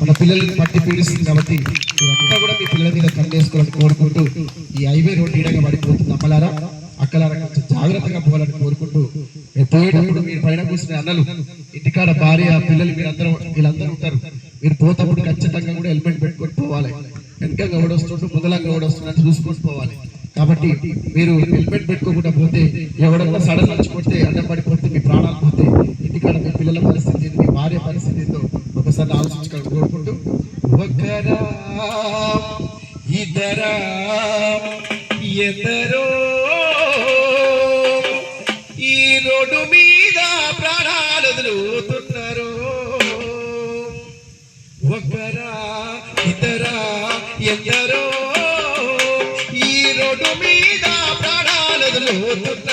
మన పిల్లల్ని పట్టి పీడిస్తుంది కాబట్టి మీరంతా కూడా మీ పిల్లల మీద కన్నేసుకోవాలని కోరుకుంటూ ఈ హైవే రోడ్డు ఈడంగా పడిపోతుంది. అమ్మలారా అక్కలారా కొంచెం జాగ్రత్తగా పోవాలని కోరుకుంటూ పోయేటప్పుడు మీరు పైన కూర్చునే అన్నలు ఇంటికాడ భార్య పిల్లలు మీరందరూ వీళ్ళందరూ ఉంటారు. మీరు పోతప్పుడు ఖచ్చితంగా కూడా హెల్మెట్ పెట్టుకొని పోవాలి. వెనకంగా ఓడొస్తుంటూ ముందలంగా ఓడొస్తుందని చూసుకొని పోవాలి. కాబట్టి మీరు హెల్మెట్ పెట్టుకోకుండా పోతే ఎవడన్నా సడన్ నచ్చిపోతే అడ్డం పడిపోతే మీ ప్రాణాలు పోతే ఇంటికాడ మీ పిల్లల పరిస్థితి మీ భార్య పరిస్థితితో ఒకసారి ఆలోచించుకోవాలి కోరుకుంటూ ఒకరా ఇద్దరా ఎందరో ఈ రోడ్డు మీద ప్రాణాలు వదులుతున్నారు. ఒకరా ఇద్దరా ఎందరో ఈ రోడ్డు మీద ప్రాణాలు వదులుతున్నారు.